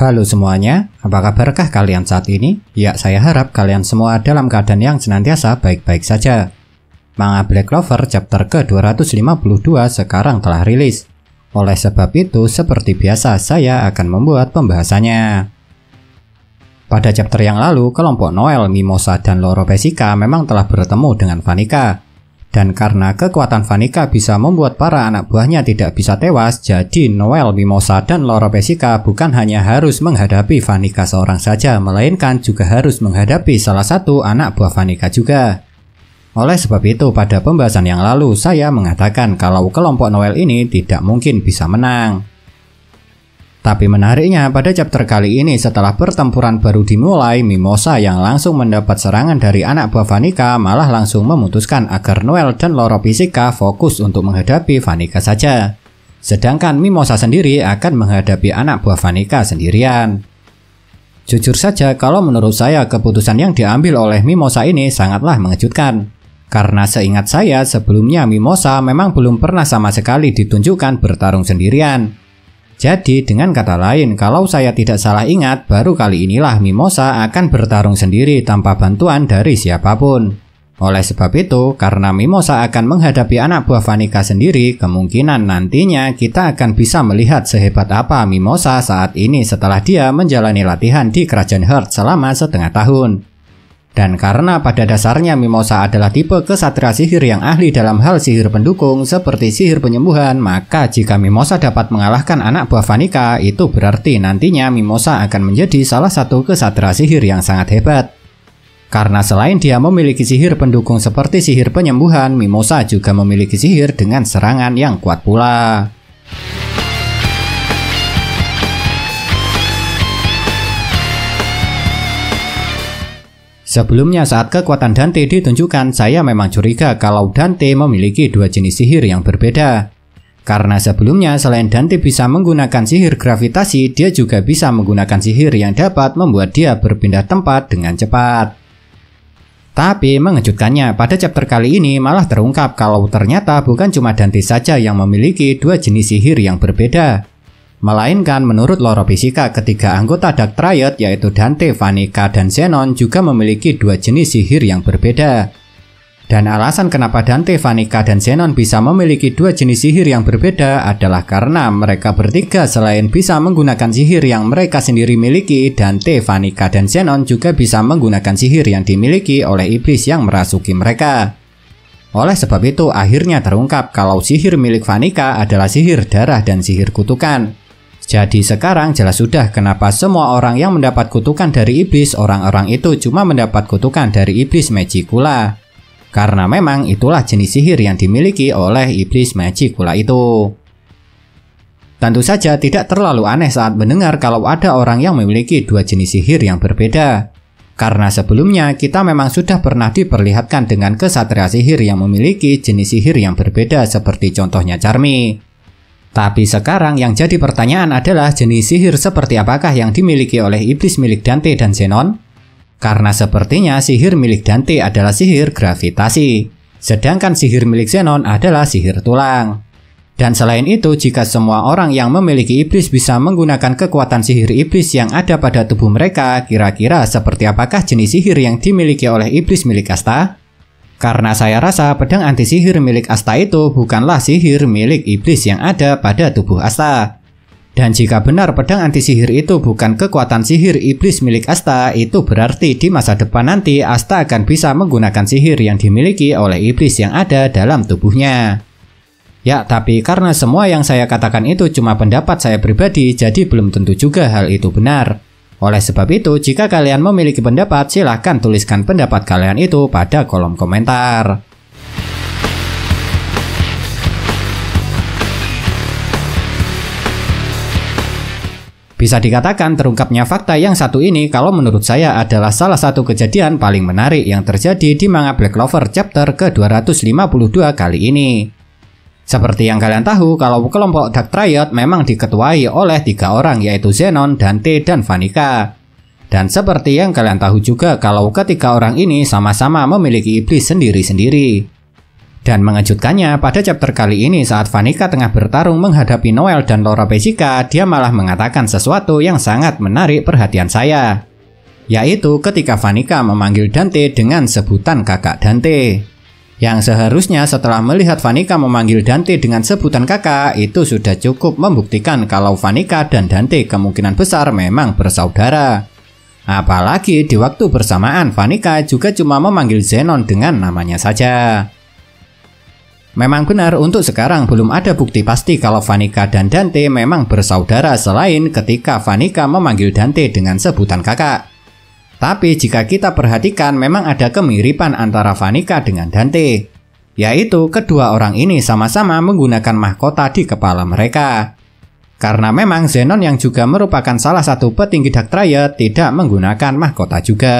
Halo semuanya, apa kabarkah kalian saat ini? Ya, saya harap kalian semua dalam keadaan yang senantiasa baik-baik saja. Manga Black Clover chapter ke-252 sekarang telah rilis. Oleh sebab itu, seperti biasa saya akan membuat pembahasannya. Pada chapter yang lalu, kelompok Noel, Mimosa, dan Loro Pesica memang telah bertemu dengan Vanica. Dan karena kekuatan Vanica bisa membuat para anak buahnya tidak bisa tewas, jadi Noel, Mimosa, dan Loro Pesica bukan hanya harus menghadapi Vanica seorang saja, melainkan juga harus menghadapi salah satu anak buah Vanica juga. Oleh sebab itu, pada pembahasan yang lalu, saya mengatakan kalau kelompok Noel ini tidak mungkin bisa menang. Tapi menariknya, pada chapter kali ini setelah pertempuran baru dimulai, Mimosa yang langsung mendapat serangan dari anak buah Vanica malah langsung memutuskan agar Noel dan Loro Pesica fokus untuk menghadapi Vanica saja. Sedangkan Mimosa sendiri akan menghadapi anak buah Vanica sendirian. Jujur saja, kalau menurut saya keputusan yang diambil oleh Mimosa ini sangatlah mengejutkan. Karena seingat saya sebelumnya Mimosa memang belum pernah sama sekali ditunjukkan bertarung sendirian. Jadi dengan kata lain, kalau saya tidak salah ingat, baru kali inilah Mimosa akan bertarung sendiri tanpa bantuan dari siapapun. Oleh sebab itu, karena Mimosa akan menghadapi anak buah Vanica sendiri, kemungkinan nantinya kita akan bisa melihat sehebat apa Mimosa saat ini setelah dia menjalani latihan di Kerajaan Heart selama setengah tahun. Dan karena pada dasarnya Mimosa adalah tipe kesatria sihir yang ahli dalam hal sihir pendukung seperti sihir penyembuhan, maka jika Mimosa dapat mengalahkan anak buah Vanica, itu berarti nantinya Mimosa akan menjadi salah satu kesatria sihir yang sangat hebat. Karena selain dia memiliki sihir pendukung seperti sihir penyembuhan, Mimosa juga memiliki sihir dengan serangan yang kuat pula. Sebelumnya saat kekuatan Dante ditunjukkan, saya memang curiga kalau Dante memiliki dua jenis sihir yang berbeda. Karena sebelumnya selain Dante bisa menggunakan sihir gravitasi, dia juga bisa menggunakan sihir yang dapat membuat dia berpindah tempat dengan cepat. Tapi mengejutkannya, pada chapter kali ini malah terungkap kalau ternyata bukan cuma Dante saja yang memiliki dua jenis sihir yang berbeda. Melainkan menurut Loro Pesica, ketiga anggota Dark Triad yaitu Dante, Vanica, dan Zenon juga memiliki dua jenis sihir yang berbeda. Dan alasan kenapa Dante, Vanica, dan Zenon bisa memiliki dua jenis sihir yang berbeda adalah karena mereka bertiga selain bisa menggunakan sihir yang mereka sendiri miliki, Dante, Vanica, dan Zenon juga bisa menggunakan sihir yang dimiliki oleh iblis yang merasuki mereka. Oleh sebab itu akhirnya terungkap kalau sihir milik Vanica adalah sihir darah dan sihir kutukan. Jadi sekarang jelas sudah kenapa semua orang yang mendapat kutukan dari iblis, orang-orang itu cuma mendapat kutukan dari iblis Magicula. Karena memang itulah jenis sihir yang dimiliki oleh iblis Magicula itu. Tentu saja tidak terlalu aneh saat mendengar kalau ada orang yang memiliki dua jenis sihir yang berbeda. Karena sebelumnya kita memang sudah pernah diperlihatkan dengan kesatria sihir yang memiliki jenis sihir yang berbeda seperti contohnya Charmy. Tapi sekarang yang jadi pertanyaan adalah jenis sihir seperti apakah yang dimiliki oleh iblis milik Dante dan Zenon? Karena sepertinya sihir milik Dante adalah sihir gravitasi, sedangkan sihir milik Zenon adalah sihir tulang. Dan selain itu, jika semua orang yang memiliki iblis bisa menggunakan kekuatan sihir iblis yang ada pada tubuh mereka, kira-kira seperti apakah jenis sihir yang dimiliki oleh iblis milik Asta? Karena saya rasa pedang anti sihir milik Asta itu bukanlah sihir milik iblis yang ada pada tubuh Asta. Dan jika benar pedang anti sihir itu bukan kekuatan sihir iblis milik Asta, itu berarti di masa depan nanti Asta akan bisa menggunakan sihir yang dimiliki oleh iblis yang ada dalam tubuhnya. Ya, tapi karena semua yang saya katakan itu cuma pendapat saya pribadi, jadi belum tentu juga hal itu benar. Oleh sebab itu, jika kalian memiliki pendapat, silahkan tuliskan pendapat kalian itu pada kolom komentar. Bisa dikatakan terungkapnya fakta yang satu ini kalau menurut saya adalah salah satu kejadian paling menarik yang terjadi di manga Black Clover chapter ke-252 kali ini. Seperti yang kalian tahu, kalau kelompok Dark Triad memang diketuai oleh tiga orang yaitu Zenon, Dante, dan Vanica. Dan seperti yang kalian tahu juga kalau ketiga orang ini sama-sama memiliki iblis sendiri-sendiri. Dan mengejutkannya, pada chapter kali ini saat Vanica tengah bertarung menghadapi Noel dan Laura Pesica, dia malah mengatakan sesuatu yang sangat menarik perhatian saya. Yaitu ketika Vanica memanggil Dante dengan sebutan kakak Dante. Yang seharusnya setelah melihat Vanica memanggil Dante dengan sebutan kakak, itu sudah cukup membuktikan kalau Vanica dan Dante kemungkinan besar memang bersaudara. Apalagi di waktu bersamaan Vanica juga cuma memanggil Zenon dengan namanya saja. Memang benar untuk sekarang belum ada bukti pasti kalau Vanica dan Dante memang bersaudara selain ketika Vanica memanggil Dante dengan sebutan kakak. Tapi jika kita perhatikan memang ada kemiripan antara Vanica dengan Dante. Yaitu kedua orang ini sama-sama menggunakan mahkota di kepala mereka. Karena memang Zenon yang juga merupakan salah satu petinggi Dark Triad tidak menggunakan mahkota juga.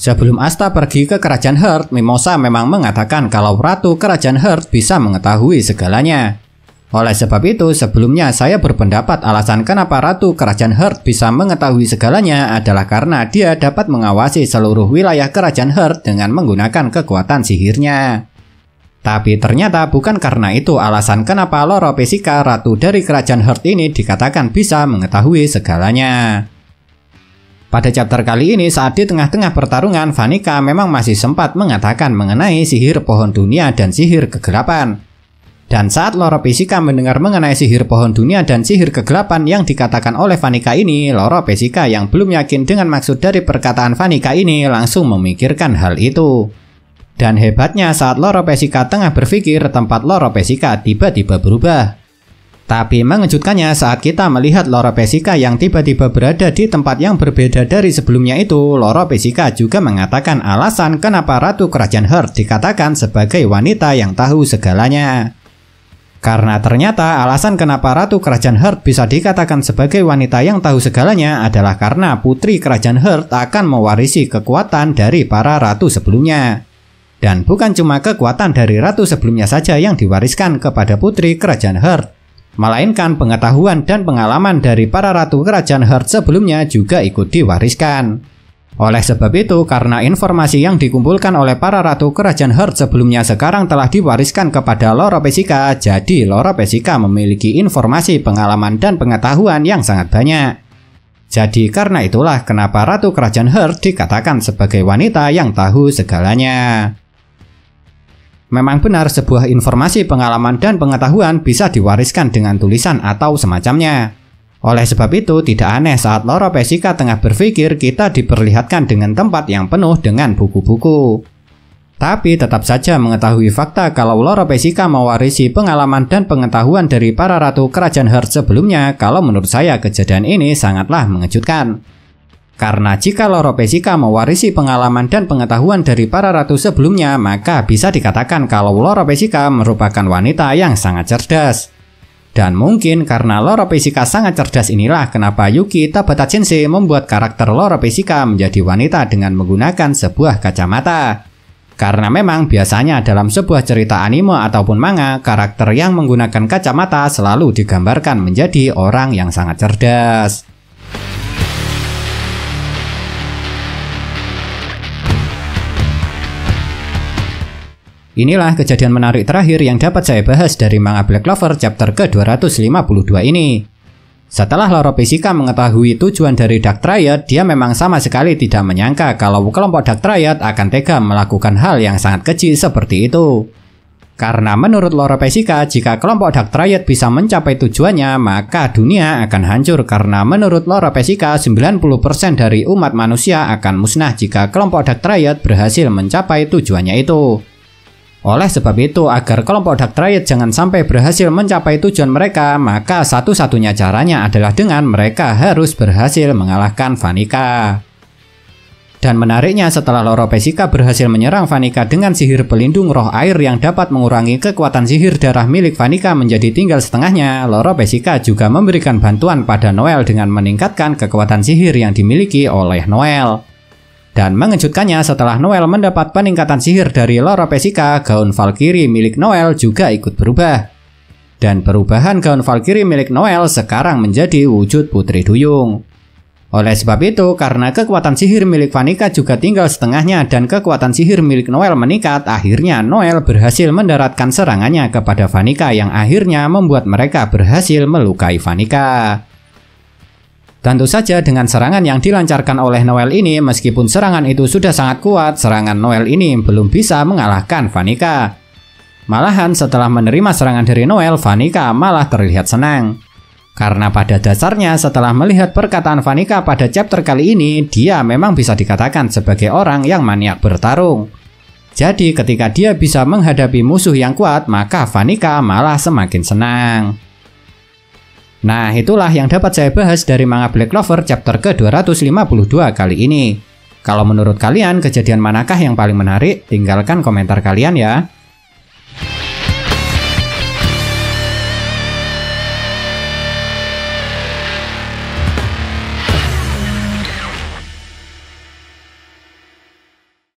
Sebelum Asta pergi ke Kerajaan Heart, Mimosa memang mengatakan kalau Ratu Kerajaan Heart bisa mengetahui segalanya. Oleh sebab itu, sebelumnya saya berpendapat alasan kenapa Ratu Kerajaan Heart bisa mengetahui segalanya adalah karena dia dapat mengawasi seluruh wilayah Kerajaan Heart dengan menggunakan kekuatan sihirnya. Tapi ternyata bukan karena itu alasan kenapa Laura Pesica, Ratu dari Kerajaan Heart ini dikatakan bisa mengetahui segalanya. Pada chapter kali ini saat di tengah-tengah pertarungan, Vanica memang masih sempat mengatakan mengenai sihir pohon dunia dan sihir kegelapan. Dan saat Laura Pesica mendengar mengenai sihir pohon dunia dan sihir kegelapan yang dikatakan oleh Vanica ini, Laura Pesica yang belum yakin dengan maksud dari perkataan Vanica ini langsung memikirkan hal itu. Dan hebatnya saat Laura Pesica tengah berpikir, tempat Laura Pesica tiba-tiba berubah. Tapi mengejutkannya saat kita melihat Laura Pesica yang tiba-tiba berada di tempat yang berbeda dari sebelumnya itu, Laura Pesica juga mengatakan alasan kenapa Ratu Kerajaan Heart dikatakan sebagai wanita yang tahu segalanya. Karena ternyata alasan kenapa Ratu Kerajaan Heart bisa dikatakan sebagai wanita yang tahu segalanya adalah karena Putri Kerajaan Heart akan mewarisi kekuatan dari para ratu sebelumnya. Dan bukan cuma kekuatan dari ratu sebelumnya saja yang diwariskan kepada Putri Kerajaan Heart, melainkan pengetahuan dan pengalaman dari para ratu Kerajaan Heart sebelumnya juga ikut diwariskan. Oleh sebab itu, karena informasi yang dikumpulkan oleh para ratu Kerajaan Heart sebelumnya sekarang telah diwariskan kepada Laura Pesica, jadi Laura Pesica memiliki informasi, pengalaman, dan pengetahuan yang sangat banyak. Jadi karena itulah kenapa Ratu Kerajaan Heart dikatakan sebagai wanita yang tahu segalanya. Memang benar sebuah informasi, pengalaman, dan pengetahuan bisa diwariskan dengan tulisan atau semacamnya. Oleh sebab itu tidak aneh saat Laura Pesica tengah berpikir kita diperlihatkan dengan tempat yang penuh dengan buku-buku. Tapi tetap saja mengetahui fakta kalau Laura Pesica mewarisi pengalaman dan pengetahuan dari para ratu Kerajaan Heart sebelumnya, kalau menurut saya kejadian ini sangatlah mengejutkan. Karena jika Laura Pesica mewarisi pengalaman dan pengetahuan dari para ratu sebelumnya, maka bisa dikatakan kalau Laura Pesica merupakan wanita yang sangat cerdas. Dan mungkin karena Laura Pesica sangat cerdas inilah kenapa Yuki Tabata Sensei membuat karakter Laura Pesica menjadi wanita dengan menggunakan sebuah kacamata. Karena memang biasanya dalam sebuah cerita anime ataupun manga, karakter yang menggunakan kacamata selalu digambarkan menjadi orang yang sangat cerdas. Inilah kejadian menarik terakhir yang dapat saya bahas dari manga Black Clover chapter ke-252 ini. Setelah Laura Pesica mengetahui tujuan dari Dark Triad, dia memang sama sekali tidak menyangka kalau kelompok Dark Triad akan tega melakukan hal yang sangat keji seperti itu. Karena menurut Laura Pesica, jika kelompok Dark Triad bisa mencapai tujuannya, maka dunia akan hancur karena menurut Laura Pesica, 90% dari umat manusia akan musnah jika kelompok Dark Triad berhasil mencapai tujuannya itu. Oleh sebab itu, agar kelompok Dark Triad jangan sampai berhasil mencapai tujuan mereka, maka satu-satunya caranya adalah dengan mereka harus berhasil mengalahkan Vanica. Dan menariknya, setelah Laura Pesica berhasil menyerang Vanica dengan sihir pelindung roh air yang dapat mengurangi kekuatan sihir darah milik Vanica menjadi tinggal setengahnya, Laura Pesica juga memberikan bantuan pada Noel dengan meningkatkan kekuatan sihir yang dimiliki oleh Noel. Dan mengejutkannya, setelah Noel mendapat peningkatan sihir dari Laura Pesica, gaun Valkyrie milik Noel juga ikut berubah. Dan perubahan gaun Valkyrie milik Noel sekarang menjadi wujud Putri Duyung. Oleh sebab itu, karena kekuatan sihir milik Vanica juga tinggal setengahnya dan kekuatan sihir milik Noel meningkat, akhirnya Noel berhasil mendaratkan serangannya kepada Vanica yang akhirnya membuat mereka berhasil melukai Vanica. Tentu saja dengan serangan yang dilancarkan oleh Noel ini, meskipun serangan itu sudah sangat kuat, serangan Noel ini belum bisa mengalahkan Vanica. Malahan setelah menerima serangan dari Noel, Vanica malah terlihat senang. Karena pada dasarnya setelah melihat perkataan Vanica pada chapter kali ini, dia memang bisa dikatakan sebagai orang yang maniak bertarung. Jadi ketika dia bisa menghadapi musuh yang kuat, maka Vanica malah semakin senang. Nah, itulah yang dapat saya bahas dari manga Black Clover chapter ke-252 kali ini. Kalau menurut kalian kejadian manakah yang paling menarik? Tinggalkan komentar kalian ya.